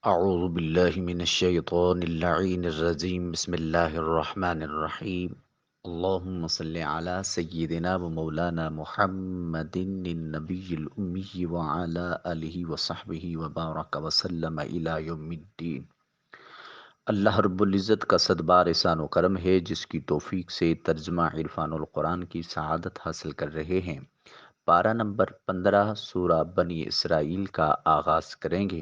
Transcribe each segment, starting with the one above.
اعوذ باللہ من الشیطان اللعین الرجیم بسم اللہ الرحمن الرحیم اللہم صلی علی سیدنا و مولانا محمد النبی الامی وعلی آلہ وصحبہ وبارک وسلم الی یوم الدین۔ اللہ رب العزت کا صد بار احسان و کرم ہے جس کی توفیق سے ترجمہ عرفان القرآن کی سعادت حاصل کر رہے ہیں۔ پارہ نمبر 15 سورہ بنی اسرائیل کا آغاز کریں گے۔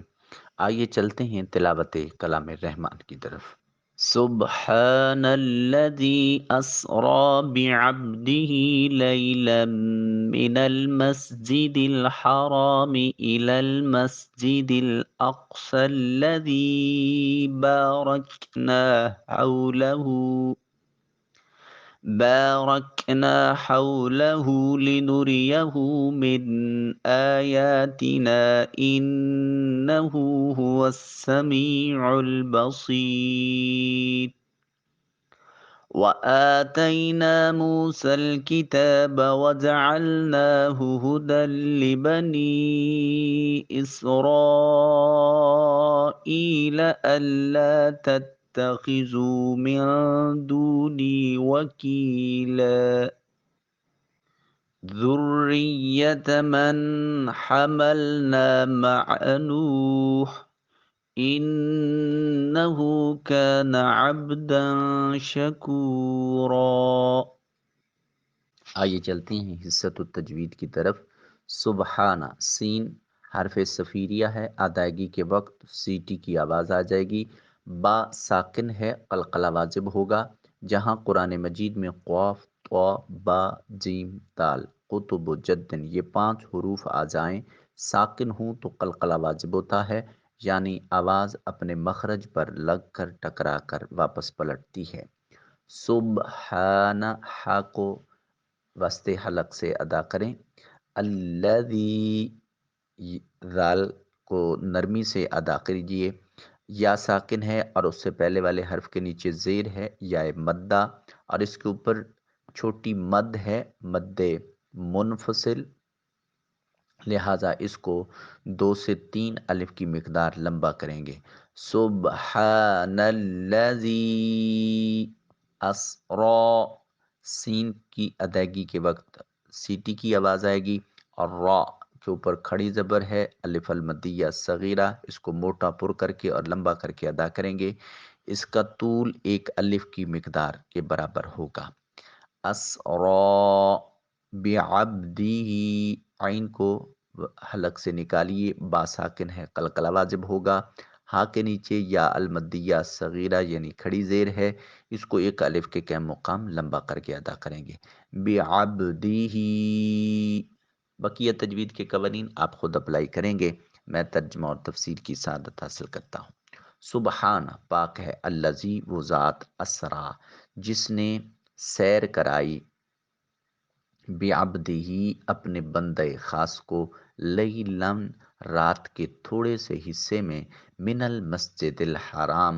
آئیے چلتے ہیں تلاوت کلام الرحمن کی طرف۔ سبحان الذي أسرى بعبده ليلا من المسجد الحرام إلى المسجد الأقصى الذي باركنا حوله لنريه من آياتنا إنه هو السميع البصير وآتينا موسى الكتاب وجعلناه هدى لبني إسرائيل ألا تتخذوا من دوني وكيلا ذرية من حملنا مع نوح انہ کان عبدا شکورا۔ آئیے چلتے ہیں حصۃ التجوید کی طرف۔ سبحانہ سین حرف صفیریہ ہے، ادائیگی کے وقت سیٹی کی آواز آ جائے گی۔ با ساکن ہے، قلقلہ واجب ہوگا۔ جہاں قرآن مجید میں قاف، طا، با، جیم، دال، قطب و جدن یہ 5 حروف آ جائیں، ساکن ہوں تو قلقلہ واجب ہوتا ہے، یعنی آواز اپنے مخرج پر لگ کر ٹکرا کر واپس پلٹتی ہے۔ سبحانہ ہا کو وسط حلق سے ادا کریں۔ الذی ذال کو نرمی سے ادا کیجیے۔ یا ساکن ہے اور اس سے پہلے والے حرف کے نیچے زیر ہے یا مدہ، اور اس کے اوپر چھوٹی مد ہے، مد منفصل، لہٰذا اس کو 2 سے 3 الف کی مقدار لمبا کریں گے۔ سبحان الذی اسرا، سین کی ادائیگی کے وقت سیٹی کی آواز آئے گی، اور را کے اوپر کھڑی زبر ہے، الف المدیہ صغیرہ، اس کو موٹا پر کر کے اور لمبا کر کے ادا کریں گے۔ اس کا طول 1 الف کی مقدار کے برابر ہوگا۔ اسرا بعبدہ، عین کو حلق سے نکالیے، با ساکن ہے، قلقلہ واجب ہوگا۔ ہا کے نیچے یا المدیہ صغیرہ یعنی کھڑی زیر ہے، اس کو 1 الف کے قیم مقام لمبا کر کے ادا کریں گے۔ بعبدہ، بقیہ تجوید کے قوانین آپ خود اپلائی کریں گے، میں ترجمہ اور تفسیر کی سعادت حاصل کرتا ہوں۔ سبحان پاک ہے، الذی وہ ذات، اسرا جس نے سیر کرائی، بعبدہ اپنے بندے خاص کو، لیلاً رات کے تھوڑے سے حصے میں، من المسجد الحرام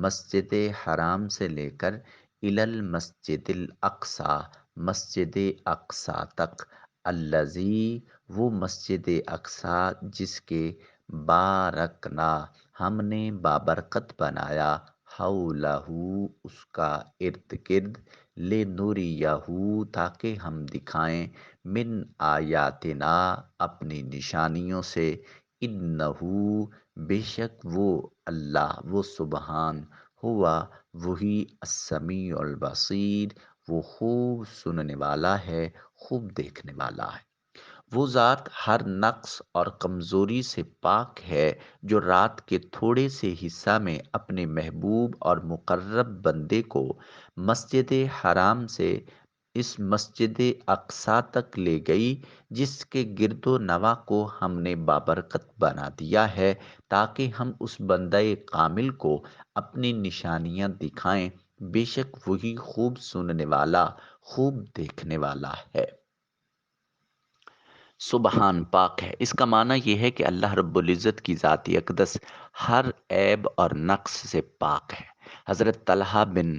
مسجد حرام سے لے کر، الی المسجد الاقصی مسجد اقصی تک، الذی وہ مسجد اقصی جس کے، بارکنا ہم نے بابرکت بنایا، حولہ اس کا ارد گرد، لنریہ تاکہ ہم دکھائیں، من آیاتنا اپنی نشانیوں سے، انہ بے شک وہ اللہ، وہ سبحان، ہوا وہی، السمیع البصیر وہ خوب سننے والا ہے، خوب دیکھنے والا ہے۔ وہ ذات ہر نقص اور کمزوری سے پاک ہے جو رات کے تھوڑے سے حصہ میں اپنے محبوب اور مقرب بندے کو مسجد حرام سے اس مسجد اقصی تک لے گئی، جس کے گرد و نواح کو ہم نے بابرکت بنا دیا ہے تاکہ ہم اس بندہ کامل کو اپنی نشانیاں دکھائیں، بے شک وہی خوب سننے والا، خوب دیکھنے والا ہے۔ سبحان پاک ہے، اس کا معنی یہ ہے کہ اللہ رب العزت کی ذات اقدس ہر عیب اور نقص سے پاک ہے۔ حضرت طلحہ بن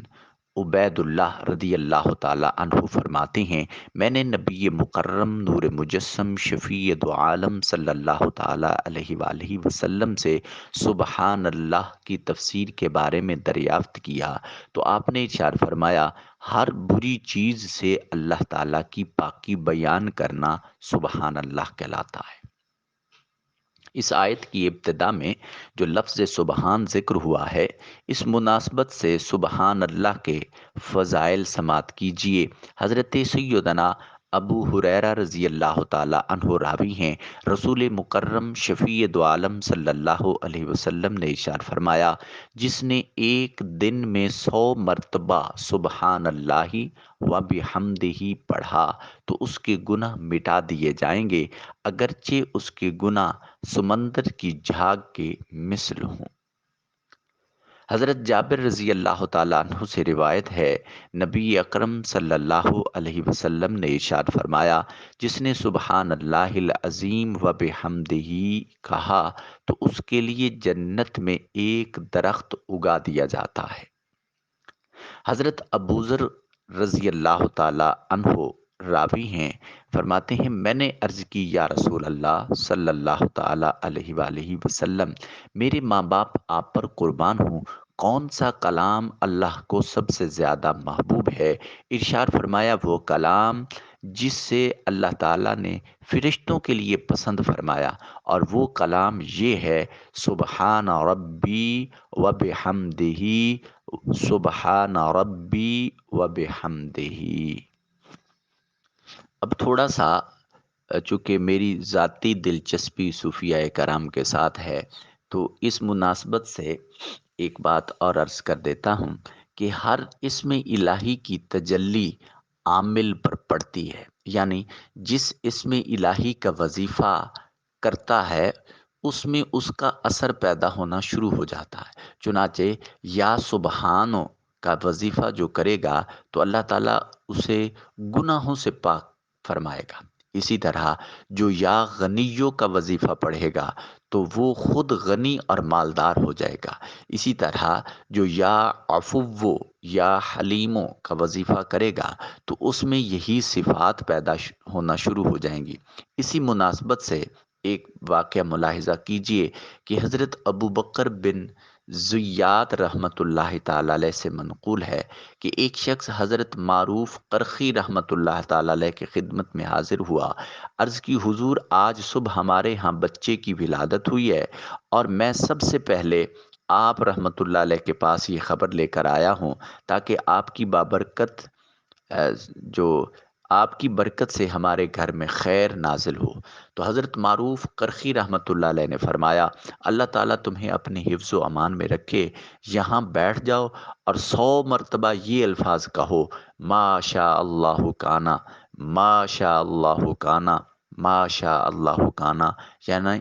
عبید اللہ رضی اللہ تعالی عنہ فرماتے ہیں، میں نے نبی مکرم نور مجسم شفیع دو عالم صلی اللہ تعالی علیہ وآلہ وسلم سے سبحان اللہ کی تفسیر کے بارے میں دریافت کیا تو آپ نے ارشاد فرمایا، ہر بری چیز سے اللہ تعالی کی پاکی بیان کرنا سبحان اللہ کہلاتا ہے۔ اس آیت کی ابتدا میں جو لفظ سبحان ذکر ہوا ہے، اس مناسبت سے سبحان اللہ کے فضائل سماعت کیجئے۔ حضرت سیدنا ابو ہریرہ رضی اللہ تعالی عنہ راوی ہیں، رسول مکرم شفیع دو عالم صلی اللہ علیہ وسلم نے ارشاد فرمایا، جس نے ایک دن میں 100 مرتبہ سبحان اللہ و بحمدہ پڑھا تو اس کے گناہ مٹا دیے جائیں گے، اگرچہ اس کے گناہ سمندر کی جھاگ کے مثل ہوں۔ حضرت جابر رضی اللہ تعالیٰ عنہ سے روایت ہے، نبی اکرم صلی اللہ علیہ وسلم نے ارشاد فرمایا، جس نے سبحان اللہ العظیم و بحمدہ کہا تو اس کے لیے جنت میں ایک درخت اگا دیا جاتا ہے۔ حضرت ابوذر رضی اللہ تعالی عنہ راوی ہیں، فرماتے ہیں، میں نے عرض کی، یا رسول اللہ صلی اللہ تعالی علیہ وآلہ وسلم، میرے ماں باپ آپ پر قربان ہوں، کون سا کلام اللہ کو سب سے زیادہ محبوب ہے؟ ارشاد فرمایا، وہ کلام جس سے اللہ تعالیٰ نے فرشتوں کے لیے پسند فرمایا، اور وہ کلام یہ ہے، سبحان ربی و بحمدہ، سبحان ربی و بحمدہ۔ اب تھوڑا سا چونکہ میری ذاتی دلچسپی صوفیاء کرام کے ساتھ ہے، تو اس مناسبت سے ایک بات اور عرض کر دیتا ہوں کہ ہر اسم الہی کی تجلی عامل پر پڑتی ہے، یعنی جس اسم الہی کا وظیفہ کرتا ہے اس میں اس کا اثر پیدا ہونا شروع ہو جاتا ہے۔ چنانچہ یا سبحانو کا وظیفہ جو کرے گا تو اللہ تعالیٰ اسے گناہوں سے پاک فرمائے گا۔ اسی طرح جو یا غنیوں کا وظیفہ پڑھے گا تو وہ خود غنی اور مالدار ہو جائے گا۔ اسی طرح جو یا عفو یا حلیموں کا وظیفہ کرے گا تو اس میں یہی صفات پیدا ہونا شروع ہو جائیں گی۔ اسی مناسبت سے ایک واقعہ ملاحظہ کیجئے کہ حضرت ابو بکر بن زیاد رحمۃ اللہ تعالی علیہ سے منقول ہے کہ ایک شخص حضرت معروف قرخی رحمۃ اللہ تعالی علیہ کی خدمت میں حاضر ہوا، عرض کی، حضور آج صبح ہمارے ہاں بچے کی ولادت ہوئی ہے اور میں سب سے پہلے آپ رحمۃ اللہ علیہ کے پاس یہ خبر لے کر آیا ہوں تاکہ آپ کی بابرکت جو آپ کی برکت سے ہمارے گھر میں خیر نازل ہو۔ تو حضرت معروف قرخی رحمۃ اللہ علیہ نے فرمایا، اللہ تعالیٰ تمہیں اپنے حفظ و امان میں رکھے، یہاں بیٹھ جاؤ اور 100 مرتبہ یہ الفاظ کہو، ما شاء اللہ کانا، ما شاء اللہ کانا، ما شاء اللہ کانا،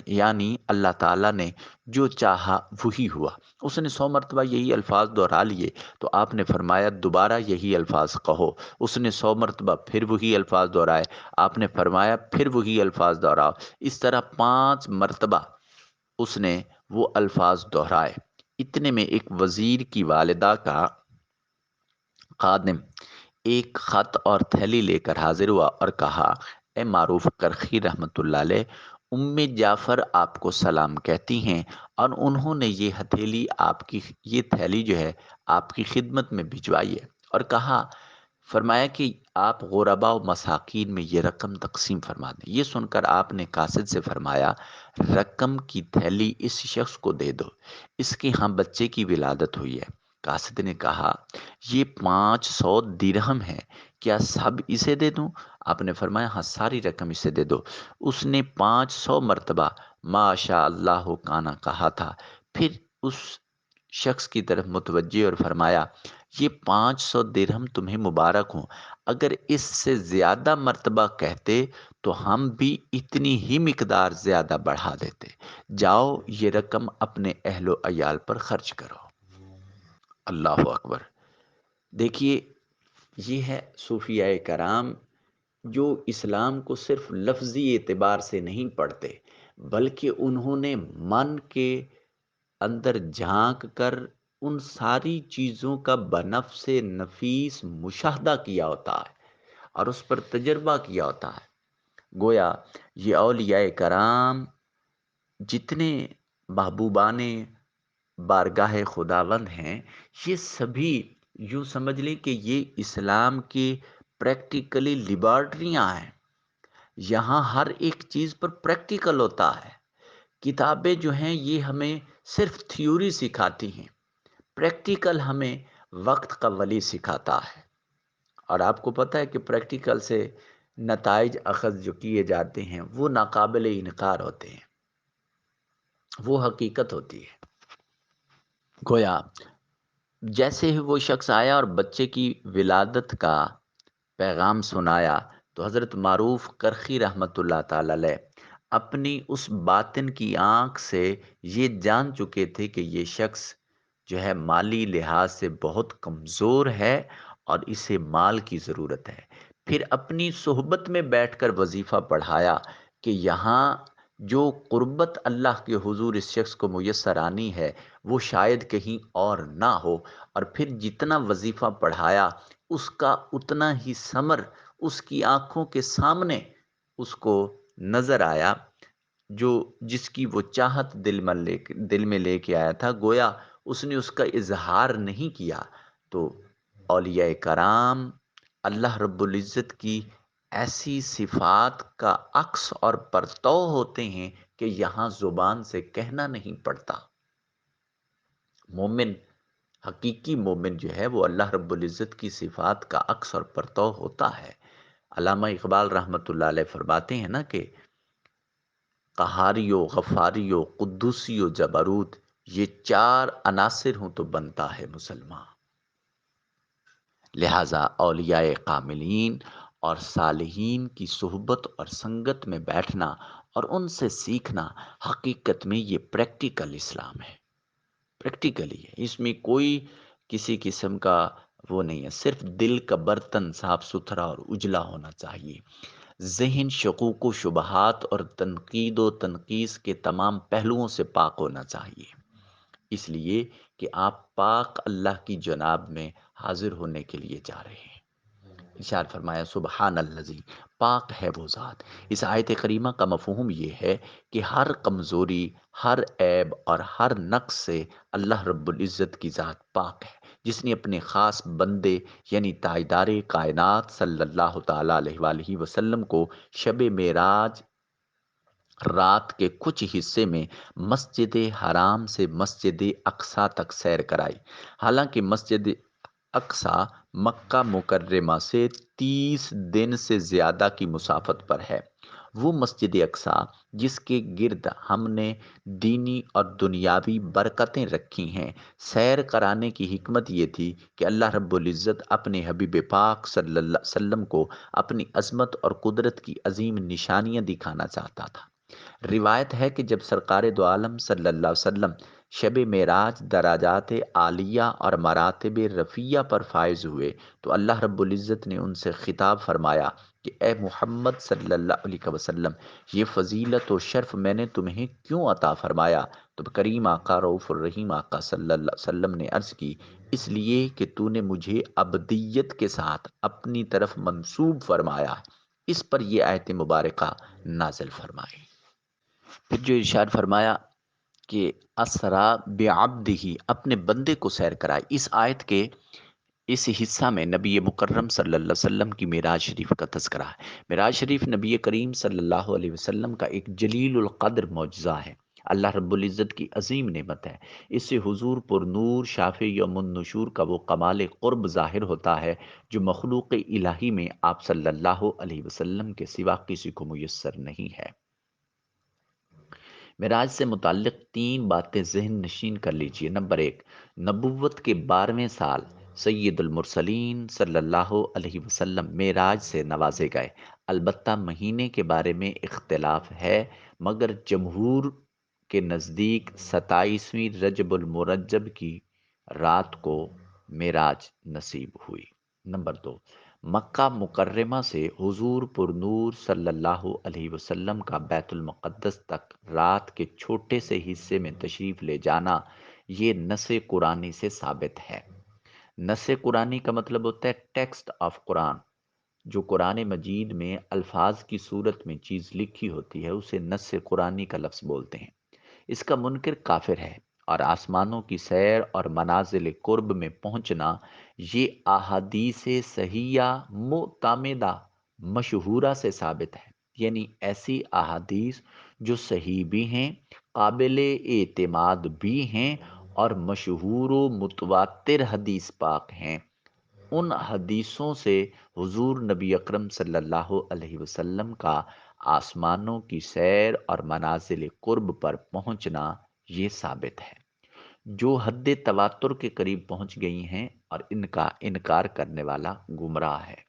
یعنی اللہ تعالیٰ نے جو چاہا وہی ہوا۔ اس نے 100 مرتبہ یہی الفاظ دہرا لیے تو آپ نے فرمایا دوبارہ یہی الفاظ کہو۔ اس نے 100 مرتبہ پھر وہی الفاظ دہرائے، آپ نے فرمایا پھر وہی الفاظ دہراؤ۔ اس طرح 5 مرتبہ اس نے وہ الفاظ دہرائے۔ اتنے میں ایک وزیر کی والدہ کا خادم ایک خط اور تھیلی لے کر حاضر ہوا اور کہا، اے معروف کرخی رحمت اللہ علیہ، ام جعفر آپ کو سلام کہتی ہیں اور انہوں نے یہ ہتھیلی آپ کی یہ تھیلی جو ہے آپ کی خدمت میں بھجوائی ہے، اور کہا فرمایا کہ آپ غرباء و مساکین میں یہ رقم تقسیم فرما دیں۔ یہ سن کر آپ نے قاصد سے فرمایا، رقم کی تھیلی اس شخص کو دے دو، اس کے ہاں بچے کی ولادت ہوئی ہے۔ قاصد نے کہا، یہ 500 درہم ہے، کیا سب اسے دے دوں؟ آپ نے فرمایا، ہاں ساری رقم اسے دے دو۔ اس نے 500 مرتبہ ما شاء اللہ کانا کہا تھا، پھر اس شخص کی طرف متوجہ اور فرمایا، یہ 500 درہم تمہیں مبارک ہوں، اگر اس سے زیادہ مرتبہ کہتے تو ہم بھی اتنی ہی مقدار زیادہ بڑھا دیتے، جاؤ یہ رقم اپنے اہل و عیال پر خرچ کرو۔ اللہ اکبر۔ دیکھیے، یہ ہے صوفیاء کرام جو اسلام کو صرف لفظی اعتبار سے نہیں پڑھتے، بلکہ انہوں نے من کے اندر جھانک کر ان ساری چیزوں کا بنفس نفیس مشاہدہ کیا ہوتا ہے اور اس پر تجربہ کیا ہوتا ہے۔ گویا یہ اولیاء کرام جتنے محبوبان بارگاہ خداوند ہیں، یہ سبھی یوں سمجھ لیں کہ یہ اسلام کی پریکٹیکلی لیبارٹریاں ہیں۔ یہاں ہر ایک چیز پر پریکٹیکل ہوتا ہے۔ کتابیں جو ہیں یہ ہمیں صرف تھیوری سکھاتی ہیں، پریکٹیکل ہمیں وقت کا ولی سکھاتا ہے۔ اور آپ کو پتہ ہے کہ پریکٹیکل سے نتائج اخذ جو کیے جاتے ہیں وہ ناقابل انکار ہوتے ہیں، وہ حقیقت ہوتی ہے۔ گویا جیسے ہی وہ شخص آیا اور بچے کی ولادت کا پیغام سنایا تو حضرت معروف کرخی رحمۃ اللہ تعالی علیہ اپنی اس باطن کی آنکھ سے یہ جان چکے تھے کہ یہ شخص جو ہے مالی لحاظ سے بہت کمزور ہے اور اسے مال کی ضرورت ہے۔ پھر اپنی صحبت میں بیٹھ کر وظیفہ پڑھایا کہ یہاں جو قربت اللہ کے حضور اس شخص کو میسر آنی ہے وہ شاید کہیں اور نہ ہو، اور پھر جتنا وظیفہ پڑھایا اس کا اتنا ہی ثمر اس کی آنکھوں کے سامنے اس کو نظر آیا، جو جس کی وہ چاہت دل میں لے کے آیا تھا۔ گویا اس نے اس کا اظہار نہیں کیا۔ تو اولیاء کرام اللہ رب العزت کی ایسی صفات کا عکس اور پرتو ہوتے ہیں کہ یہاں زبان سے کہنا نہیں پڑتا۔ مومن، حقیقی مومن جو ہے وہ اللہ رب العزت کی صفات کا عکس اور پرتو ہوتا ہے۔ علامہ اقبال رحمۃ اللہ علیہ فرماتے ہیں نا کہ قہاری و غفاری و قدوسی و جبروت، یہ چار عناصر ہوں تو بنتا ہے مسلمان۔ لہٰذا اولیاء کاملین اور صالحین کی صحبت اور سنگت میں بیٹھنا اور ان سے سیکھنا حقیقت میں یہ پریکٹیکل اسلام ہے، پریکٹیکلی ہے۔ اس میں کوئی کسی قسم کا وہ نہیں ہے، صرف دل کا برتن صاف ستھرا اور اجلا ہونا چاہیے، ذہن شکوک و شبہات اور تنقید و تنقیص کے تمام پہلوؤں سے پاک ہونا چاہیے، اس لیے کہ آپ پاک اللہ کی جناب میں حاضر ہونے کے لیے جا رہے ہیں۔ ارشاد فرمایا سبحان الذی، پاک ہے وہ ذات۔ اس آیت کریمہ کا مفہوم یہ ہے کہ ہر کمزوری، ہر عیب اور ہر نقص سے اللہ رب العزت کی ذات پاک ہے، جس نے اپنے خاص بندے یعنی تاجدار کائنات صلی اللہ تعالی علیہ وآلہ وسلم کو شب معراج رات کے کچھ حصے میں مسجد حرام سے مسجد اقصی تک سیر کرائی۔ حالانکہ مسجد اقصی مکہ مکرمہ سے 30 دن سے زیادہ کی مسافت پر ہے۔ وہ مسجد اقصی جس کے گرد ہم نے دینی اور دنیاوی برکتیں رکھی ہیں، سیر کرانے کی حکمت یہ تھی کہ اللہ رب العزت اپنے حبیب پاک صلی اللہ علیہ وسلم کو اپنی عظمت اور قدرت کی عظیم نشانیاں دکھانا چاہتا تھا۔ روایت ہے کہ جب سرکار دو عالم صلی اللہ علیہ وسلم شب معراج درجات عالیہ اور مراتب رفیہ پر فائز ہوئے تو اللہ رب العزت نے ان سے خطاب فرمایا کہ اے محمد صلی اللہ علیہ وسلم، یہ فضیلت و شرف میں نے تمہیں کیوں عطا فرمایا؟ تو کریم آقا رؤوف الرحیم آقا صلی اللہ علیہ وسلم نے عرض کی، اس لیے کہ تو نے مجھے ابدیت کے ساتھ اپنی طرف منسوب فرمایا ہے۔ اس پر یہ آیت مبارکہ نازل فرمائی۔ پھر جو ارشاد فرمایا کہ اسرا بعبدہ، اپنے بندے کو سیر کرائے، اس آیت کے اس حصہ میں نبی مکرم صلی اللہ علیہ وسلم کی معراج شریف کا تذکرہ ہے۔ معراج شریف نبی کریم صلی اللہ علیہ وسلم کا ایک جلیل القدر معجزہ ہے، اللہ رب العزت کی عظیم نعمت ہے۔ اس سے حضور پر نور شافع یوم النشور کا وہ کمال قرب ظاہر ہوتا ہے جو مخلوق الہی میں آپ صلی اللہ علیہ وسلم کے سوا کسی کو میسر نہیں ہے۔ معراج سے متعلق 3 باتیں ذہن نشین کر لیجئے۔ نمبر 1، نبوت کے 12ویں سال سید المرسلین صلی اللہ علیہ وسلم معراج سے نوازے گئے۔ البتہ مہینے کے بارے میں اختلاف ہے، مگر جمہور کے نزدیک 27ویں رجب المرجب کی رات کو معراج نصیب ہوئی۔ نمبر 2، مکہ مکرمہ سے حضور پر نور صلی اللہ علیہ وسلم کا بیت المقدس تک رات کے چھوٹے سے حصے میں تشریف لے جانا یہ نص قرآنی سے ثابت ہے۔ نص قرآنی کا مطلب ہوتا ہے ٹیکسٹ آف قرآن۔ جو قرآن مجید میں الفاظ کی صورت میں چیز لکھی ہوتی ہے اسے نص قرآنی کا لفظ بولتے ہیں۔ اس کا منکر کافر ہے، اور آسمانوں کی سیر اور منازل قرب میں پہنچنا یہ احادیث صحیحہ معتمدہ مشہورہ سے ثابت ہے، یعنی ایسی احادیث جو صحیح بھی ہیں، قابل اعتماد بھی ہیں، اور مشہور و متواتر حدیث پاک ہیں۔ ان حدیثوں سے حضور نبی اکرم صلی اللہ علیہ وسلم کا آسمانوں کی سیر اور منازل قرب پر پہنچنا یہ ثابت ہے، جو حد تواتر کے قریب پہنچ گئی ہیں، اور ان کا انکار کرنے والا گمراہ ہے۔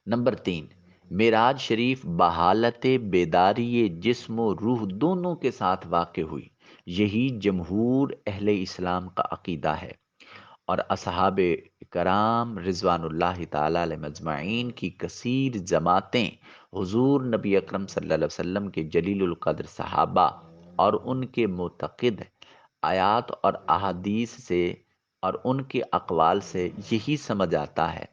نمبر 3، معراج شریف بحالت بیداری جسم و روح دونوں کے ساتھ واقع ہوئی۔ یہی جمہور اہل اسلام کا عقیدہ ہے، اور اصحاب کرام رضوان اللہ تعالی علیہ مجمعین کی کثیر جماعتیں حضور نبی اکرم صلی اللہ علیہ وسلم کے جلیل القدر صحابہ اور ان کے معتقد آیات اور احادیث سے اور ان کے اقوال سے یہی سمجھ آتا ہے۔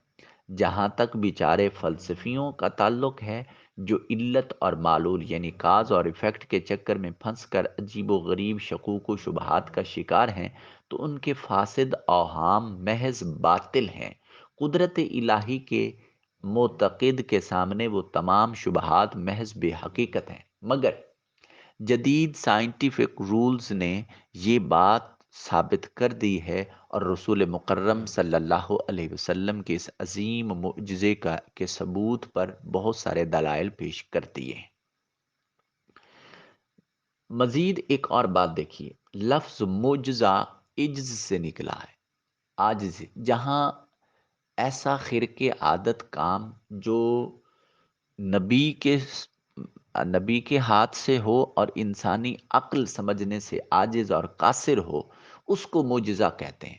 جہاں تک بیچارے فلسفیوں کا تعلق ہے، جو علت اور معلول یعنی کاز اور ایفیکٹ کے چکر میں پھنس کر عجیب و غریب شکوک و شبہات کا شکار ہیں، تو ان کے فاسد اوہام محض باطل ہیں۔ قدرت الہی کے معتقد کے سامنے وہ تمام شبہات محض بے حقیقت ہیں، مگر جدید سائنٹیفک رولز نے یہ بات ثابت کر دی ہے، اور رسول مکرم صلی اللہ علیہ وسلم کے اس عظیم معجزے کے ثبوت پر بہت سارے دلائل پیش کر دیے ہیں۔ مزید ایک اور بات دیکھیے، لفظ معجزہ عجز سے نکلا ہے، عاجز، جہاں ایسا خرق عادت کام جو نبی کے نبی کے ہاتھ سے ہو اور انسانی عقل سمجھنے سے عاجز اور قاصر ہو، اس کو معجزہ کہتے ہیں۔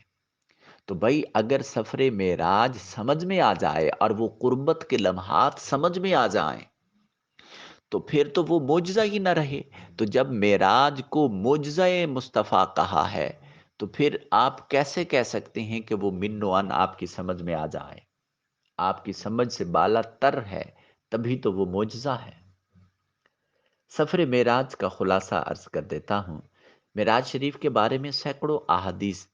تو بھائی اگر سفر معراج سمجھ میں آ جائے اور وہ قربت کے لمحات سمجھ میں آ جائیں، تو پھر تو وہ معجزہ ہی نہ رہے۔ تو جب معراج کو معجزہ مصطفیٰ کہا ہے، تو پھر آپ کیسے کہہ سکتے ہیں کہ وہ من و عن آپ کی سمجھ میں آ جائے؟ آپ کی سمجھ سے بالا تر ہے، تبھی تو وہ معجزہ ہے۔ سفر معراج کا خلاصہ عرض کر دیتا ہوں۔ معراج شریف کے بارے میں سینکڑوں احادیث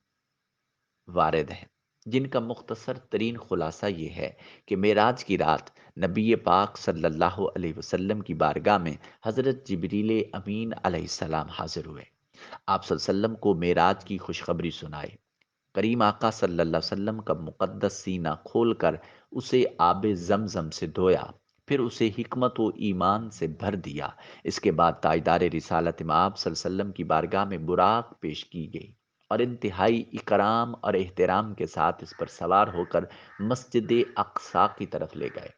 وارد ہیں، جن کا مختصر ترین خلاصہ یہ ہے کہ معراج کی رات نبی پاک صلی اللہ علیہ وسلم کی بارگاہ میں حضرت جبریل امین علیہ السلام حاضر ہوئے۔ آپ صلی اللہ علیہ وسلم کو معراج کی خوشخبری سنائی۔ کریم آقا صلی اللہ علیہ وسلم کا مقدس سینہ کھول کر اسے آب زمزم سے دھویا، پھر اسے حکمت و ایمان سے بھر دیا۔ اس کے بعد تاجدار رسالت مآب صلی اللہ علیہ وسلم کی بارگاہ میں براق پیش کی گئی، اور انتہائی اکرام اور احترام کے ساتھ اس پر سوار ہو کر مسجد اقصی کی طرف لے گئے۔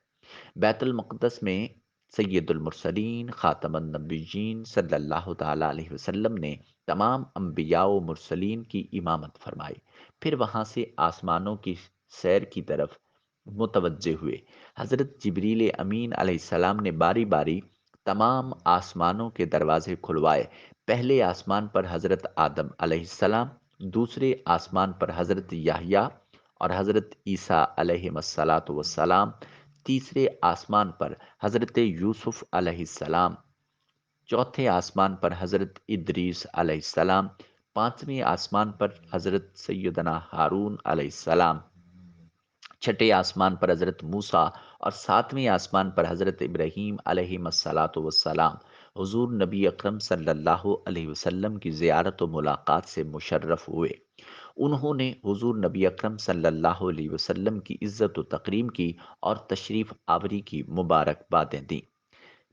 بیت المقدس میں سید المرسلین خاتم النبیین صلی اللہ تعالی علیہ وسلم نے تمام انبیاء و مرسلین کی امامت فرمائی، پھر وہاں سے آسمانوں کی سیر کی طرف متوجہ ہوئے۔ حضرت جبریل امین علیہ السلام نے باری باری تمام آسمانوں کے دروازے کھلوائے۔ پہلے آسمان پر حضرت آدم علیہ السلام، دوسرے آسمان پر حضرت یحییٰ اور حضرت عیسیٰ علیہ السلام، تیسرے آسمان پر حضرت یوسف علیہ السلام، چوتھے آسمان پر حضرت ادریس علیہ السلام، پانچویں آسمان پر حضرت سیدنا ہارون علیہ السلام، چھٹے آسمان پر حضرت موسیٰ، اور ساتویں آسمان پر حضرت ابراہیم علیہ السلام۔ حضور نبی اکرم صلی اللہ علیہ وسلم کی زیارت و ملاقات سے مشرف ہوئے۔ انہوں نے حضور نبی اکرم صلی اللہ علیہ وسلم کی عزت و تکریم کی اور تشریف آوری کی مبارکبادیں دیں۔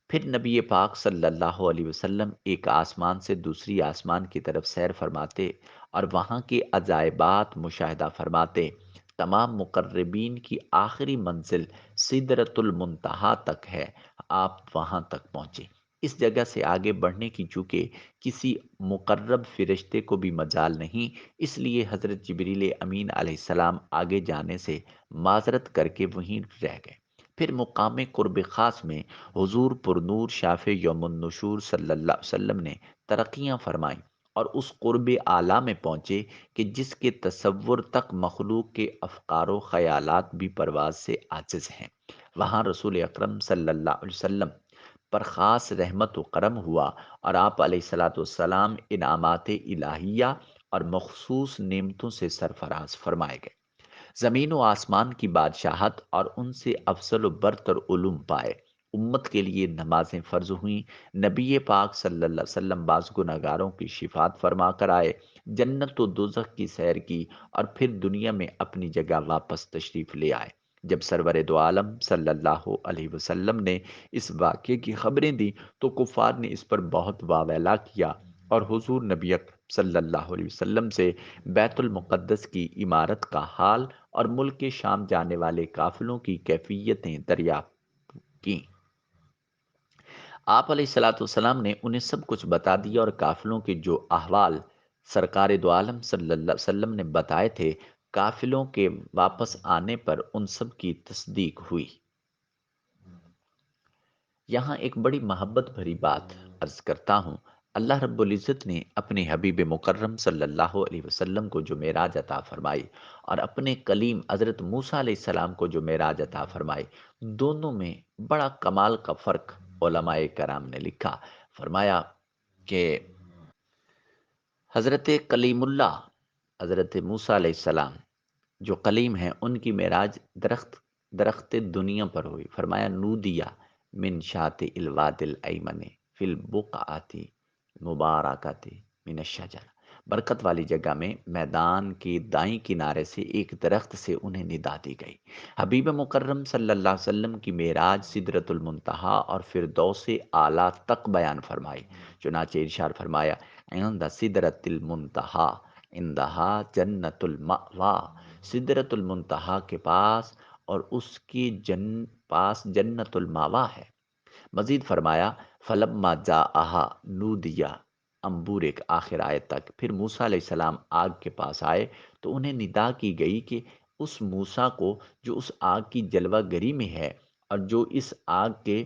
پھر نبی پاک صلی اللہ علیہ وسلم ایک آسمان سے دوسری آسمان کی طرف سیر فرماتے اور وہاں کے عجائبات مشاہدہ فرماتے۔ تمام مقربین کی آخری منزل سدرۃ المنتہا تک ہے، آپ وہاں تک پہنچے۔ اس جگہ سے آگے بڑھنے کی چونکہ کسی مقرب فرشتے کو بھی مجال نہیں، اس لیے حضرت جبریل امین علیہ السلام آگے جانے سے معذرت کر کے وہیں رہ گئے۔ پھر مقام قرب خاص میں حضور پرنور شاف یوم النشور صلی اللہ علیہ وسلم نے ترقیاں فرمائیں، اور اس قرب اعلیٰ میں پہنچے کہ جس کے تصور تک مخلوق کے افکار و خیالات بھی پرواز سے عاجز ہیں۔ وہاں رسول اکرم صلی اللہ علیہ وسلم پر خاص رحمت و کرم ہوا، اور آپ علیہ الصلاۃ والسلام انعامات الہیہ اور مخصوص نعمتوں سے سرفراز فرمائے گئے۔ زمین و آسمان کی بادشاہت اور ان سے افضل و برتر علوم پائے۔ امت کے لیے نمازیں فرض ہوئیں۔ نبی پاک صلی اللہ علیہ وسلم بعض گناہگاروں کی شفاعت فرما کر آئے، جنت و دوزخ کی سیر کی، اور پھر دنیا میں اپنی جگہ واپس تشریف لے آئے۔ جب سرور دو عالم صلی اللہ علیہ وسلم نے اس واقعے کی خبریں دی تو کفار نے اس پر بہت واویلا کیا، اور حضور نبی اکرم صلی اللہ علیہ وسلم سے بیت المقدس کی عمارت کا حال اور ملک کے شام جانے والے قافلوں کی کیفیتیں دریافت کیں۔ آپ علیہ الصلاۃ والسلام نے انہیں سب کچھ بتا دیا، اور قافلوں کے جو احوال سرکار دو عالم صلی اللہ علیہ وسلم نے بتائے تھے، قافلوں کے واپس آنے پر ان سب کی تصدیق ہوئی۔ یہاں ایک بڑی محبت بھری بات عرض کرتا ہوں۔ اللہ رب العزت نے اپنے حبیب مکرم صلی اللہ علیہ وسلم کو جو معراج عطا فرمائی، اور اپنے کلیم حضرت موسیٰ علیہ السلام کو جو معراج عطا فرمائی، دونوں میں بڑا کمال کا فرق علماء کرام نے لکھا۔ فرمایا کہ حضرت کلیم اللہ، حضرت موسیٰ علیہ السلام جو کلیم ہیں، ان کی معراج درخت دنیا پر ہوئی۔ فرمایا نودیا من شاط الواد الایمن فی البقعۃ مبارکۃ من الشجر، برکت والی جگہ میں میدان کے دائیں کنارے سے ایک درخت سے انہیں ندا دی گئی۔ حبیب مکرم صلی اللہ علیہ وسلم کی معراج سدرۃ المنتہا اور فردوس اعلیٰ تک بیان فرمائی۔ چنانچہ ارشاد فرمایا عند سدرۃ المنتہا عندہا جنت المأوا، سدرۃ المنتہا کے پاس اور اس کے پاس جنت الماوا ہے۔ مزید فرمایا فلما جاءہا نودیا انبور، ایک آخر آیت تک۔ پھر موسیٰ علیہ السلام آگ کے پاس آئے تو انہیں ندا کی گئی کہ اس موسیٰ کو جو اس آگ کی جلوہ گری میں ہے، اور جو اس آگ کے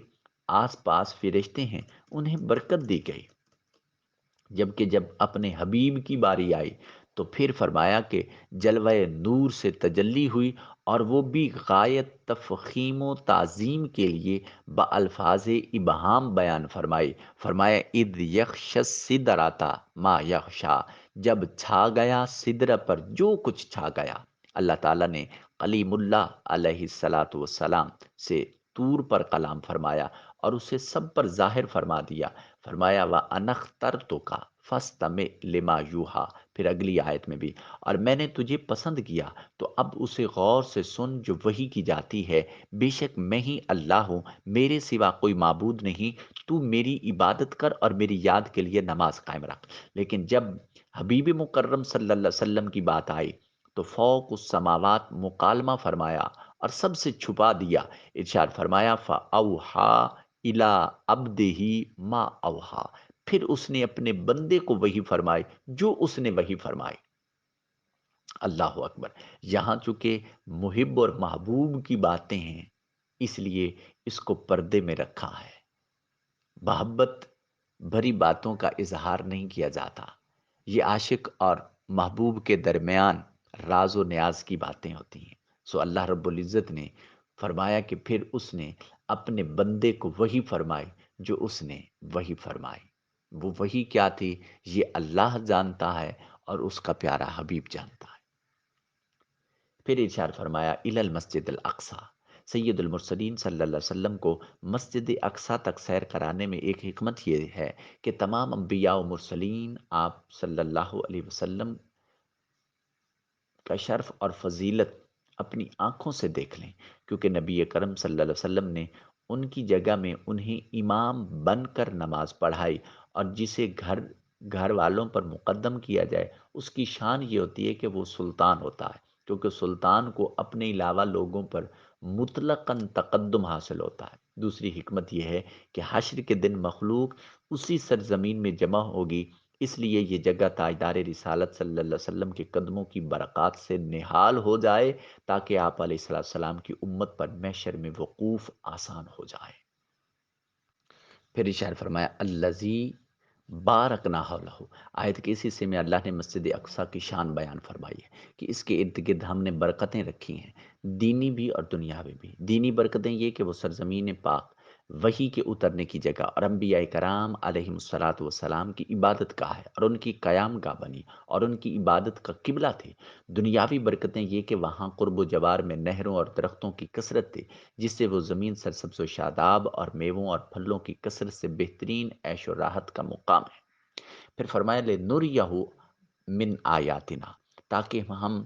آس پاس فرشتے ہیں، انہیں برکت دی گئی۔ جبکہ جب اپنے حبیب کی باری آئی تو پھر فرمایا کہ جلوہ نور سے تجلی ہوئی، اور وہ بھی غایت تفخیم و تعظیم کے لیے بألفاظ ابہام بیان فرمائی۔ فرمایا اذ یغشی السدرۃ ما یغشی، جب چھا گیا سدرہ پر جو کچھ چھا گیا۔ اللہ تعالیٰ نے کلیم اللہ علیہ الصلاۃ والسلام سے طور پر کلام فرمایا اور اسے سب پر ظاہر فرما دیا۔ فرمایا وَأَنَا اخْتَرْتُكَ فَاسْتَمِعْ لِمَا یُوحَىٰ، پھر اگلی آیت میں بھی، اور میں نے تجھے پسند کیا تو اب اسے غور سے سن جو وحی کی جاتی ہے۔ بے شک میں ہی اللہ ہوں، میرے سوا کوئی معبود نہیں، تو میری عبادت کر اور میری یاد کے لیے نماز قائم رکھ۔ لیکن جب حبیب مکرم صلی اللہ علیہ وسلم کی بات آئی تو فوق السماوات مکالمہ فرمایا اور سب سے چھپا دیا۔ ارشاد فرمایا فَأَوْحَىٰ إِلَىٰ عَبْدِهِ مَا أَوْحَىٰ، پھر اس نے اپنے بندے کو وحی فرمائی جو اس نے وحی فرمائی۔ اللہ اکبر۔ یہاں چونکہ محب اور محبوب کی باتیں ہیں، اس لیے اس کو پردے میں رکھا ہے۔ محبت بھری باتوں کا اظہار نہیں کیا جاتا، یہ عاشق اور محبوب کے درمیان راز و نیاز کی باتیں ہوتی ہیں۔ سو اللہ رب العزت نے فرمایا کہ پھر اس نے اپنے بندے کو وحی فرمائی جو اس نے وحی فرمائی۔ وہ وحی کیا تھی یہ اللہ جانتا ہے اور اس کا پیارا حبیب جانتا ہے۔ پھر ارشاد فرمایا الی المسجد الاقصی، سید المرسلین صلی اللہ علیہ وسلم کو مسجد اقصی تک سیر کرانے میں ایک حکمت یہ ہے کہ تمام انبیاء و مرسلین آپ صلی اللہ علیہ وسلم کا شرف اور فضیلت اپنی آنکھوں سے دیکھ لیں، کیونکہ نبی کرم صلی اللہ علیہ وسلم نے ان کی جگہ میں انہیں امام بن کر نماز پڑھائی، اور جسے گھر والوں پر مقدم کیا جائے اس کی شان یہ ہوتی ہے کہ وہ سلطان ہوتا ہے، کیونکہ سلطان کو اپنے علاوہ لوگوں پر مطلقاً تقدم حاصل ہوتا ہے۔ دوسری حکمت یہ ہے کہ حشر کے دن مخلوق اسی سرزمین میں جمع ہوگی، اس لیے یہ جگہ تاجدار رسالت صلی اللہ علیہ وسلم کے قدموں کی برکات سے نہال ہو جائے، تاکہ آپ علیہ السلام کی امت پر محشر میں وقوف آسان ہو جائے۔ پھر ارشاد فرمایا الذی بارکنا حولہ، آیت کے اس حصے میں اللہ نے مسجد اقصیٰ کی شان بیان فرمائی ہے کہ اس کے ارد گرد ہم نے برکتیں رکھی ہیں، دینی بھی اور دنیاوی بھی۔ دینی برکتیں یہ کہ وہ سرزمین پاک، وحی کے اترنے کی جگہ اور انبیاء کرام علیہم الصلاۃ والسلام کی عبادت گاہ ہے اور ان کی قیام گاہ بنی اور ان کی عبادت کا قبلہ تھی۔ دنیاوی برکتیں یہ کہ وہاں قرب و جوار میں نہروں اور درختوں کی کثرت تھی، جس سے وہ زمین سرسبز و شاداب اور میووں اور پھلوں کی کثرت سے بہترین عیش و راحت کا مقام ہے۔ پھر فرمایا لِنُرِيَهُ من آیاتنا، تاکہ ہم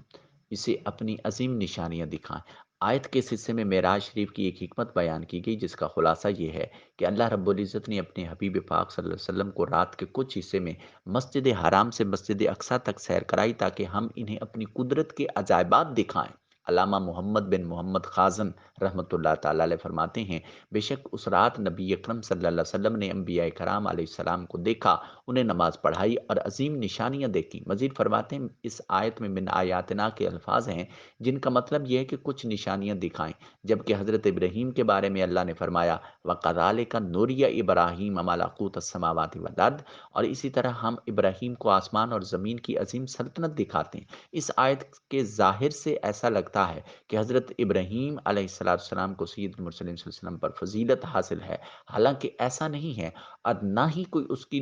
اسے اپنی عظیم نشانیاں دکھائیں۔ آیت کے اس حصے میں معراج شریف کی ایک حکمت بیان کی گئی، جس کا خلاصہ یہ ہے کہ اللہ رب العزت نے اپنے حبیب پاک صلی اللہ علیہ وسلم کو رات کے کچھ حصے میں مسجد حرام سے مسجد اقصیٰ تک سیر کرائی تاکہ ہم انہیں اپنی قدرت کے عجائبات دکھائیں۔ علامہ محمد بن محمد خازن رحمۃ اللہ تعالی علیہ فرماتے ہیں، بے شک اس رات نبی اکرم صلی اللہ علیہ وسلم نے انبیاء کرام علیہ السلام کو دیکھا، انہیں نماز پڑھائی اور عظیم نشانیاں دیکھیں۔ مزید فرماتے ہیں اس آیت میں من آیاتنا کے الفاظ ہیں جن کا مطلب یہ ہے کہ کچھ نشانیاں دکھائیں، جبکہ حضرت ابراہیم کے بارے میں اللہ نے فرمایا وَقَذَٰلِكَ نُرِيَ إِبْرَاهِيمَ مَلَكُوتَ السَّمَاوَاتِ وَالْأَرْضِ، اور اسی طرح ہم ابراہیم کو آسمان اور زمین کی عظیم سلطنت دکھاتے ہیں۔ اس آیت کے ظاہر سے ایسا لگتا ہے کہ حضرت ابراہیم علیہ السلام کو سید المرسلین صلی اللہ علیہ وسلم پر فضیلت حاصل ہے، حالانکہ ایسا نہیں ہے، اور نہ ہی کوئی اس کی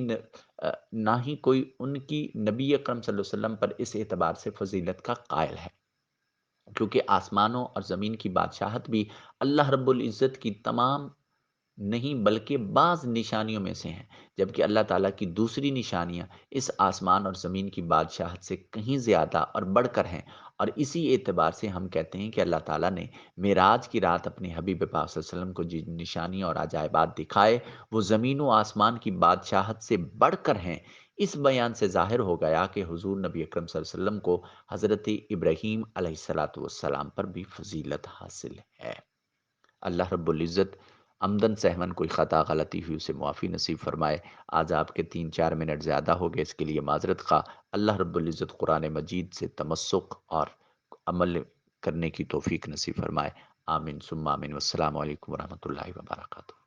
نہ ہی کوئی ان کی نبی اکرم صلی اللہ علیہ وسلم پر اس اعتبار سے فضیلت کا قائل ہے، کیونکہ آسمانوں اور زمین کی بادشاہت بھی اللہ رب العزت کی تمام نہیں بلکہ بعض نشانیوں میں سے ہیں، جبکہ اللہ تعالیٰ کی دوسری نشانیاں اس آسمان اور زمین کی بادشاہت سے کہیں زیادہ اور بڑھ کر ہیں، اور اسی اعتبار سے ہم کہتے ہیں کہ اللہ تعالیٰ نے معراج کی رات اپنے حبیب پاک صلی اللہ علیہ وسلم کو جن نشانیاں اور عجائبات دکھائے وہ زمین و آسمان کی بادشاہت سے بڑھ کر ہیں۔ اس بیان سے ظاہر ہو گیا کہ حضور نبی اکرم صلی اللہ علیہ وسلم کو حضرت ابراہیم علیہ السلام پر بھی فضیلت حاصل ہے۔ اللہ رب العزت عمدن سہون کوئی خطا غلطی ہوئی اسے معافی نصیب فرمائے۔ آج آپ کے 3-4 منٹ زیادہ ہو گئے، اس کے لیے معذرت خواہ۔ اللہ رب العزت قرآن مجید سے تمسک اور عمل کرنے کی توفیق نصیب فرمائے۔ آمین ثم آمین، والسلام علیکم ورحمۃ اللہ وبرکاتہ۔